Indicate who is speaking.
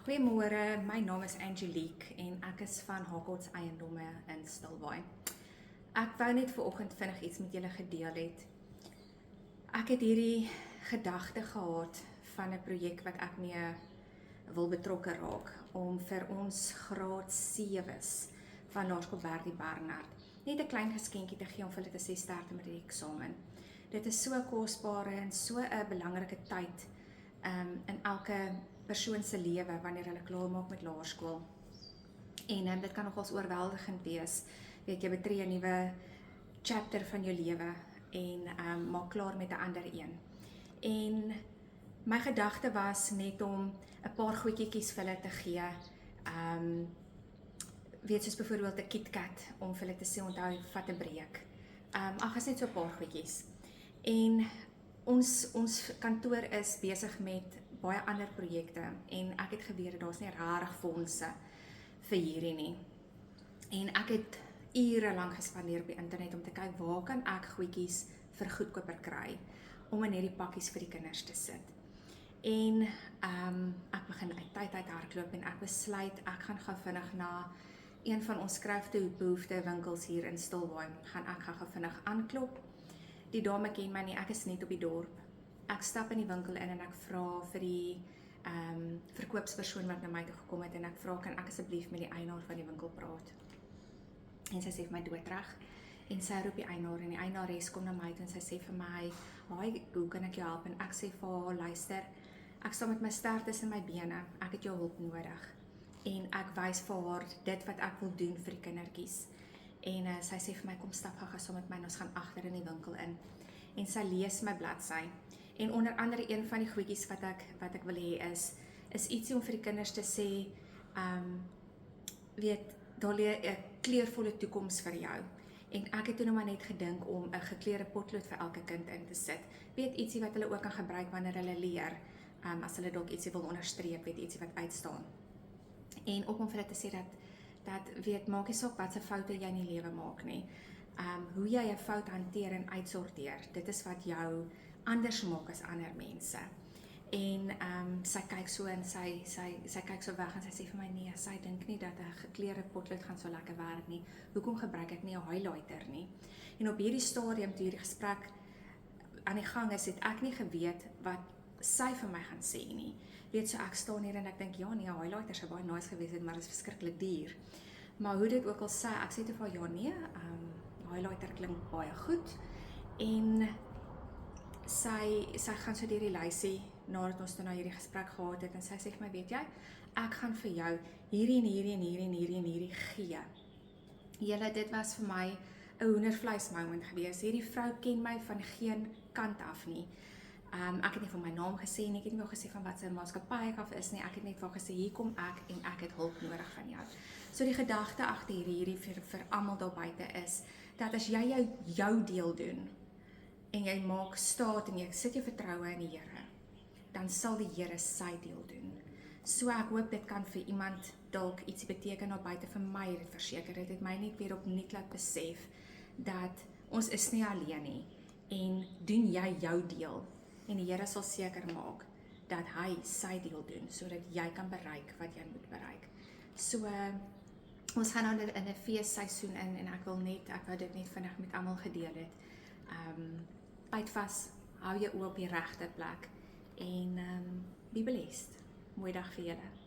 Speaker 1: Goeiemôre, my naam is Angelique en ek is van Hakots Eiendomme in Stilbaai. Ek wou net vanoggend vinnig iets met julle gedeel het. Ek het hierdie gedagte gehad van 'n projek wat ek mee wil betrokke raak om vir ons graad 7's van Laerskool Bertie Barnard net 'n klein geskenkie te gee om vir hulle te sê sterkte met die eksamen. Dit is so 'n kosbare en so 'n belangrike tyd in elke persoon se lewe wanneer hulle klaar maak met laerskool. En dit kan nogals oorweldigend wees. Weet jy betree 'n nuwe chapter van jou lewe en maak klaar met 'n ander een. En my gedagte was net om 'n paar goedjies vir hulle te gee. Weet soos byvoorbeeld 'n KitKat om vir hulle te sê onthou vat 'n breek. Ag is net so 'n paar goedjies. En ons kantoor is besig met baie ander projekte en ek het geweet daar's nie regtig fondse vir hierdie nie. En ek het ure lank gespandeer op die internet om te kyk waar kan ek goedjies vir goedkoper kry om in hierdie pakkies vir die kinders te sit. En ek begin uit hardloop en ek besluit ek gaan gou vinnig na een van ons skryfbehoefte winkels hier in Stilbaai. Gaan ek gou vinnig aanklop. Die dame ken my nie, ek is net op die dorp. Ek stap in die winkel in en ek vra vir die verkoopspersoon wat na my toe gekom het en ek vra kan ek asseblief met die eienaar van die winkel praat. En sy sê vir my doodreg en sy roep die eienaar en die eienares kom na my toe en sy sê vir my, "Haai, hoe kan ek jou help?" En ek sê vir haar, "Luister, ek staan met my stert tussen my bene, ek het jou hulp nodig." En ek wys vir haar dit wat ek wil doen vir die kindertjies. En sy sê vir my, "Kom stap gou saam met my en ons gaan agter in die winkel in." En sy lees my bladsy. En onder andere een van die goedjies wat ek wil hê is ietsie om vir die kinders te sê, weet, daar lê 'n kleurvolle toekoms vir jou. En ek het toe nou maar net gedink om 'n gekleurde potlood vir elke kind in te sit. Weet ietsie wat hulle ook kan gebruik wanneer hulle leer, as hulle dalk ietsie wil onderstreep, weet ietsie wat uitstaan. En ook om vir hulle te sê dat weet, maak nie saak wat se foute jy in die lewe maak nie. Hoe jy 'n fout hanteer en uitsorteer, dit is wat jou anders maak as ander mense. En sy kyk so en sy kyk so weg en sy sê vir my, nee, sy dink nie dat 'n gekleurde potlood gaan so lekker werk nie. Hoekom gebruik ek nie 'n highlighter nie? En op hierdie stadium toe hierdie gesprek aan die gang is, het ek nie geweet wat sy vir my gaan sê nie. Weet so, ek staan hier en ek dink, ja nee, 'n highlighter sou baie nice gewees het, maar dit is verskriklik duur. Maar hoe dit ook al sê, ek sê toe vir ja nee, highlighter klink baie goed. En sy gaan so deur die lysie nadat ons nou hierdie gesprek gehad het en sy sê vir my, weet jy, ek gaan vir jou hierdie en hierdie en hierdie en hierdie en hierdie gee. Julle, dit was vir my 'n hoendervleis moment gewees. Hierdie vrou ken my van geen kant af nie. Ek het nie van my naam gesê nie, ek het nie gesê van wat sy maatskappy ek af is nie, ek het net vir gesê, hier kom ek en ek het hulp nodig van jou. So die gedagte agter hierdie vir almal daar buite is, dat as jy jou deel doen, en jy maak staat en jy sit jou vertroue in die Here, dan sal die Here sy deel doen. So ek hoop dit kan vir iemand dalk iets beteken daar buite. Vir my dit verseker, dit het my net weer opnuut laat besef, dat ons is nie alleen nie, en doen jy jou deel, en die Here sal seker maak, dat hy sy deel doen, sodat jy kan bereik wat jy moet bereik. So, ons gaan nou in 'n feesseisoen in, en ek wou dit net vinnig met almal gedeel het. Byt vas, hou jou oë op die regte plek, en be blessed. Mooi dag vir julle.